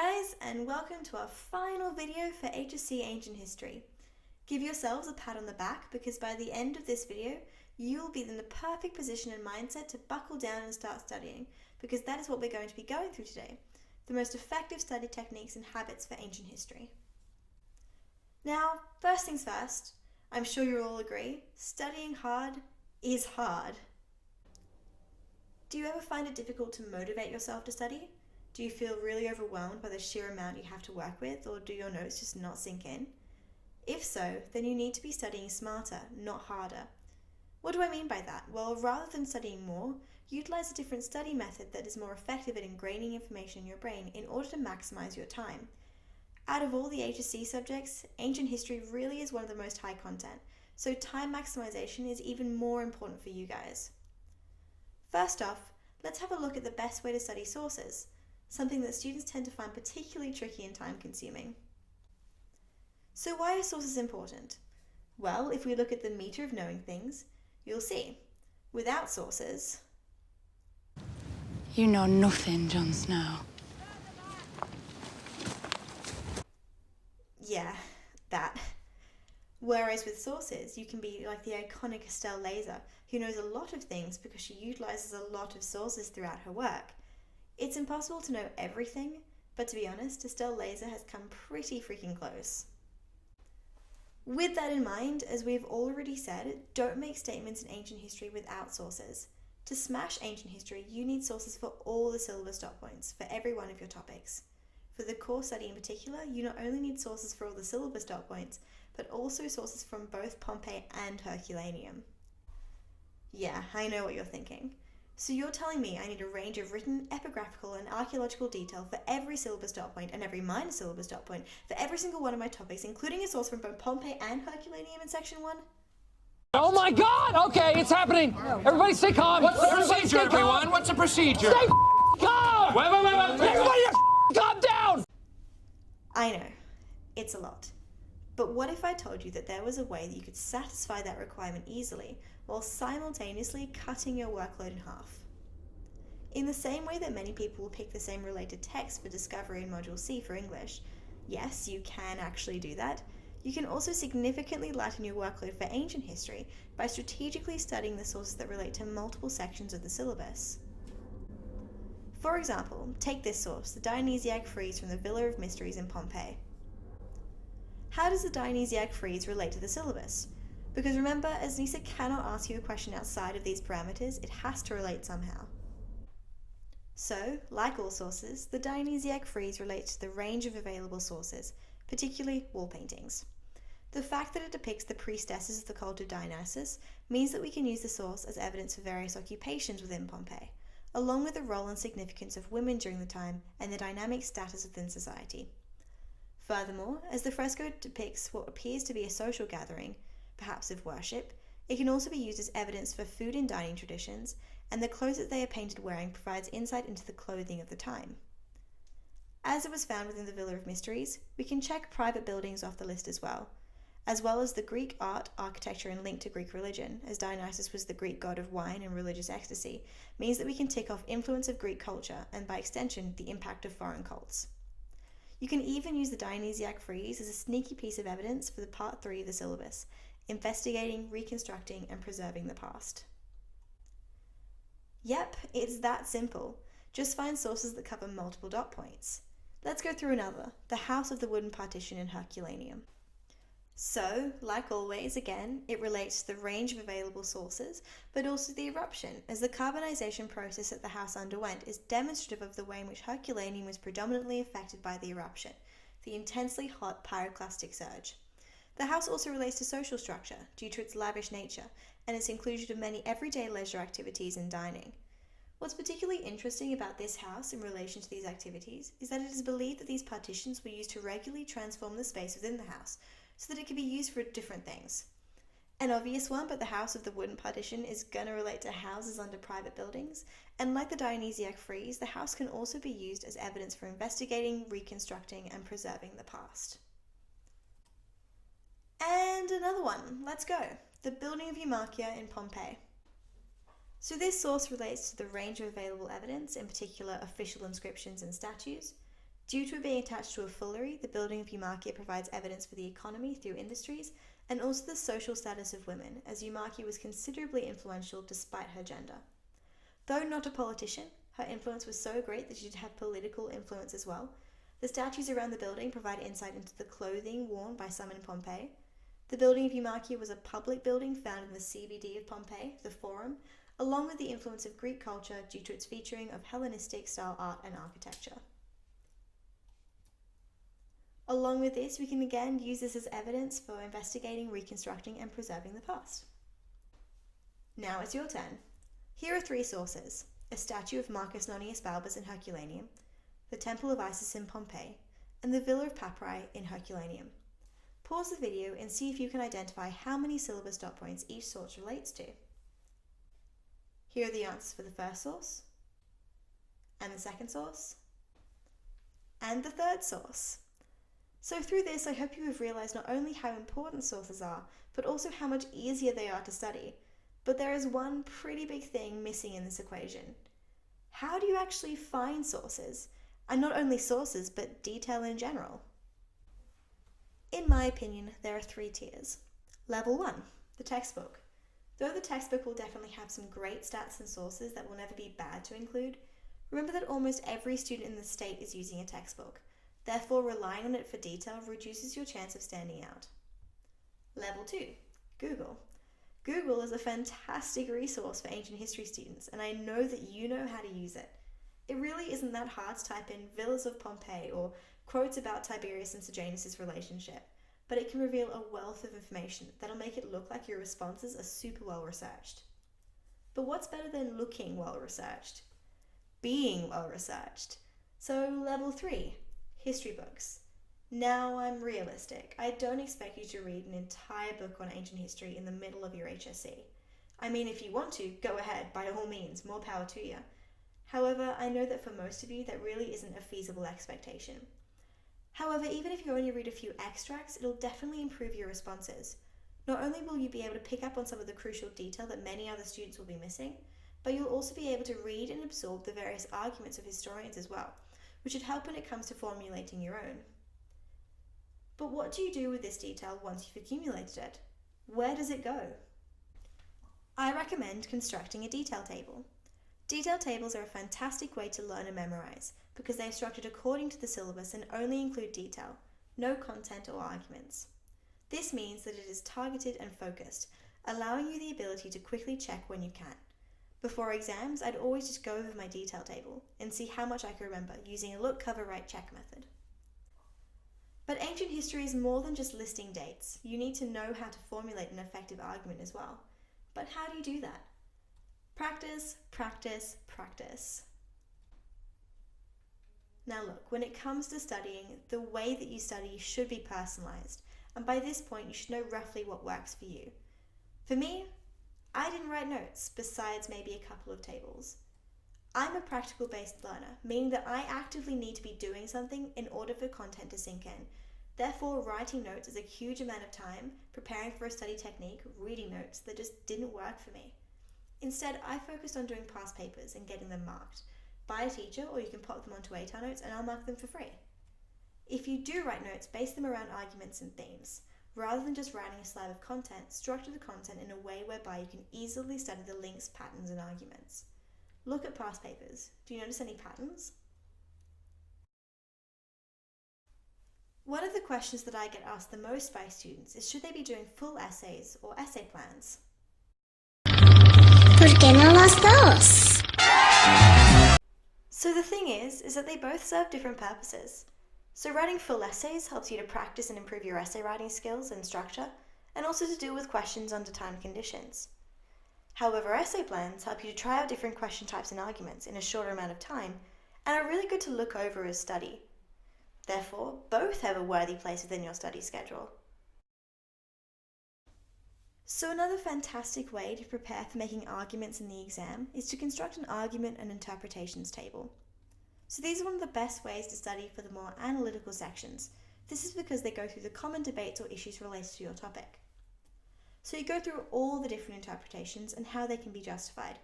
guys, and welcome to our final video for HSC Ancient History. Give yourselves a pat on the back because by the end of this video, you will be in the perfect position and mindset to buckle down and start studying, because that is what we're going to be going through today, the most effective study techniques and habits for ancient history. Now, first things first, I'm sure you all agree, studying hard is hard. Do you ever find it difficult to motivate yourself to study? Do you feel really overwhelmed by the sheer amount you have to work with, or do your notes just not sink in? If so, then you need to be studying smarter, not harder. What do I mean by that? Well, rather than studying more, utilize a different study method that is more effective at ingraining information in your brain in order to maximize your time. Out of all the HSC subjects, ancient history really is one of the most high content, so time maximization is even more important for you guys. First off, let's have a look at the best way to study sources, something that students tend to find particularly tricky and time-consuming. So why are sources important? Well, if we look at the meter of knowing things, you'll see, without sources... You know nothing, Jon Snow. Yeah, that. Whereas with sources, you can be like the iconic Estelle Laser, who knows a lot of things because she utilizes a lot of sources throughout her work. It's impossible to know everything, but to be honest, Estelle Laser has come pretty freaking close. With that in mind, as we've already said, don't make statements in ancient history without sources. To smash ancient history, you need sources for all the syllabus dot points, for every one of your topics. For the core study in particular, you not only need sources for all the syllabus dot points, but also sources from both Pompeii and Herculaneum. Yeah, I know what you're thinking. So you're telling me I need a range of written, epigraphical, and archaeological detail for every syllabus dot point and every minor syllabus dot point for every single one of my topics, including a source from both Pompeii and Herculaneum in section 1? Oh my God! Okay, it's happening. Everybody stay calm. What's the procedure, everyone? What's the procedure? Stay calm! Wait. Everybody calm down! I know, it's a lot. But what if I told you that there was a way that you could satisfy that requirement easily while simultaneously cutting your workload in half? In the same way that many people will pick the same related text for Discovery in Module C for English, yes, you can actually do that. You can also significantly lighten your workload for ancient history by strategically studying the sources that relate to multiple sections of the syllabus. For example, take this source, the Dionysiac frieze from the Villa of Mysteries in Pompeii. How does the Dionysiac frieze relate to the syllabus? Because remember, as Nisa cannot ask you a question outside of these parameters, it has to relate somehow. So, like all sources, the Dionysiac frieze relates to the range of available sources, particularly wall paintings. The fact that it depicts the priestesses of the cult of Dionysus means that we can use the source as evidence for various occupations within Pompeii, along with the role and significance of women during the time and the dynamic status within society. Furthermore, as the fresco depicts what appears to be a social gathering, perhaps of worship, it can also be used as evidence for food and dining traditions, and the clothes that they are painted wearing provides insight into the clothing of the time. As it was found within the Villa of Mysteries, we can check private buildings off the list as well as the Greek art, architecture, and link to Greek religion, as Dionysus was the Greek god of wine and religious ecstasy, means that we can tick off influence of Greek culture and by extension the impact of foreign cults. You can even use the Dionysiac frieze as a sneaky piece of evidence for the part 3 of the syllabus, investigating, reconstructing, and preserving the past. Yep, it's that simple. Just find sources that cover multiple dot points. Let's go through another, the House of the Wooden Partition in Herculaneum. So, like always, again, it relates to the range of available sources, but also the eruption, as the carbonization process that the house underwent is demonstrative of the way in which Herculaneum was predominantly affected by the eruption, the intensely hot pyroclastic surge. The house also relates to social structure, due to its lavish nature, and its inclusion of many everyday leisure activities and dining. What's particularly interesting about this house in relation to these activities is that it is believed that these partitions were used to regularly transform the space within the house, so that it can be used for different things. An obvious one, but the House of the Wooden Partition is gonna relate to houses under private buildings, and like the Dionysiac frieze, the house can also be used as evidence for investigating, reconstructing, and preserving the past. And another one, let's go. The building of Eumachia in Pompeii. So this source relates to the range of available evidence, in particular official inscriptions and statues, Due to it being attached to a foolery, the building of Eumarchia provides evidence for the economy through industries and also the social status of women, as Eumarchia was considerably influential despite her gender. Though not a politician, her influence was so great that she did have political influence as well. The statues around the building provide insight into the clothing worn by some in Pompeii. The building of Eumarchia was a public building found in the CBD of Pompeii, the Forum, along with the influence of Greek culture due to its featuring of Hellenistic-style art and architecture. Along with this, we can again use this as evidence for investigating, reconstructing, and preserving the past. Now it's your turn. Here are 3 sources: a statue of Marcus Nonius Balbus in Herculaneum, the Temple of Isis in Pompeii, and the Villa of Papyri in Herculaneum. Pause the video and see if you can identify how many syllabus dot points each source relates to. Here are the answers for the first source, and the second source, and the third source. So through this, I hope you have realised not only how important sources are, but also how much easier they are to study. But there is one pretty big thing missing in this equation. How do you actually find sources? And not only sources, but detail in general. In my opinion, there are 3 tiers. Level 1, the textbook. Though the textbook will definitely have some great stats and sources that will never be bad to include, remember that almost every student in the state is using a textbook. Therefore, relying on it for detail reduces your chance of standing out. Level 2, Google. Google is a fantastic resource for ancient history students, and I know that you know how to use it. It really isn't that hard to type in villas of Pompeii or quotes about Tiberius and Sejanus' relationship, but it can reveal a wealth of information that'll make it look like your responses are super well researched. But what's better than looking well researched? Being well researched. So level 3, history books. Now I'm realistic. I don't expect you to read an entire book on ancient history in the middle of your HSC. I mean, if you want to, go ahead, by all means, more power to you. However, I know that for most of you, that really isn't a feasible expectation. However, even if you only read a few extracts, it'll definitely improve your responses. Not only will you be able to pick up on some of the crucial detail that many other students will be missing, but you'll also be able to read and absorb the various arguments of historians as well, which should help when it comes to formulating your own. But what do you do with this detail once you've accumulated it? Where does it go? I recommend constructing a detail table. Detail tables are a fantastic way to learn and memorize because they are structured according to the syllabus and only include detail, no content or arguments. This means that it is targeted and focused, allowing you the ability to quickly check when you can. Before exams, I'd always just go over my detail table and see how much I could remember using a look, cover, write, check method. But ancient history is more than just listing dates. You need to know how to formulate an effective argument as well. But how do you do that? Practice, practice, practice. Now look, when it comes to studying, the way that you study should be personalised, and by this point you should know roughly what works for you. For me, I didn't write notes, besides maybe a couple of tables. I'm a practical-based learner, meaning that I actively need to be doing something in order for content to sink in. Therefore, writing notes is a huge amount of time, preparing for a study technique, reading notes that just didn't work for me. Instead, I focused on doing past papers and getting them marked by a teacher, or you can pop them onto ATAR notes and I'll mark them for free. If you do write notes, base them around arguments and themes. Rather than just writing a slide of content, structure the content in a way whereby you can easily study the links, patterns, and arguments. Look at past papers. Do you notice any patterns? One of the questions that I get asked the most by students is should they be doing full essays or essay plans? ¿Por qué no los dos? So the thing is that they both serve different purposes. So writing full essays helps you to practice and improve your essay writing skills and structure, and also to deal with questions under timed conditions. However, essay plans help you to try out different question types and arguments in a shorter amount of time, and are really good to look over as study. Therefore, both have a worthy place within your study schedule. So another fantastic way to prepare for making arguments in the exam is to construct an argument and interpretations table. So these are one of the best ways to study for the more analytical sections. This is because they go through the common debates or issues related to your topic. So you go through all the different interpretations and how they can be justified.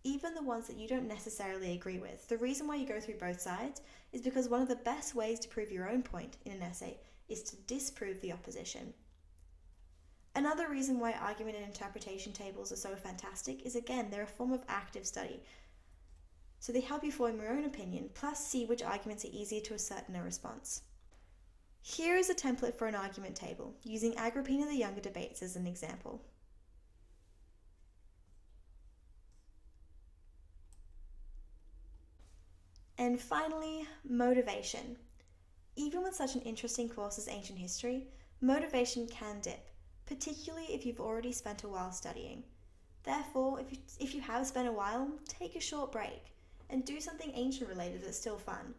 even the ones that you don't necessarily agree with. The reason why you go through both sides is because one of the best ways to prove your own point in an essay is to disprove the opposition. Another reason why argument and interpretation tables are so fantastic is, again, they're a form of active study. So they help you form your own opinion, plus see which arguments are easier to assert in a response. Here is a template for an argument table, using Agrippina the Younger debates as an example. And finally, motivation. Even with such an interesting course as ancient history, motivation can dip, particularly if you've already spent a while studying. Therefore, if you have spent a while, take a short break and do something ancient related that's still fun.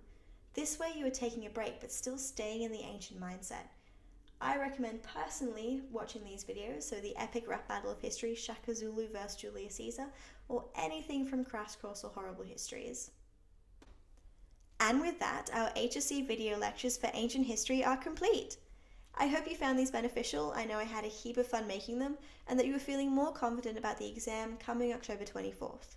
This way you are taking a break but still staying in the ancient mindset. I recommend personally watching these videos, so the epic rap battle of history, Shaka Zulu vs Julius Caesar, or anything from Crash Course or Horrible Histories. And with that, our HSC video lectures for ancient history are complete. I hope you found these beneficial. I know I had a heap of fun making them, and that you were feeling more confident about the exam coming October 24th.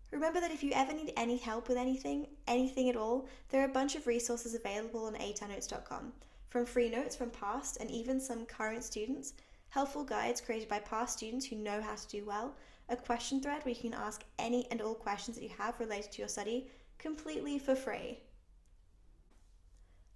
Remember that if you ever need any help with anything at all, there are a bunch of resources available on ATARnotes.com, from free notes from past and even some current students, helpful guides created by past students who know how to do well, a question thread where you can ask any and all questions that you have related to your study, completely for free.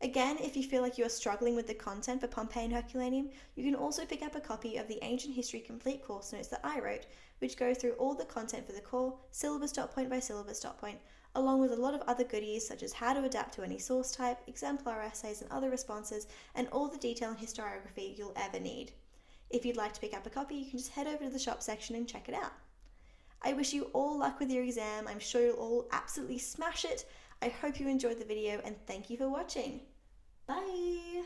Again, if you feel like you are struggling with the content for Pompeii and Herculaneum, you can also pick up a copy of the Ancient History Complete course notes that I wrote, which go through all the content for the core, syllabus dot point by syllabus dot point, along with a lot of other goodies such as how to adapt to any source type, exemplar essays and other responses, and all the detail and historiography you'll ever need. If you'd like to pick up a copy, you can just head over to the shop section and check it out. I wish you all luck with your exam. I'm sure you'll all absolutely smash it. I hope you enjoyed the video and thank you for watching. Bye!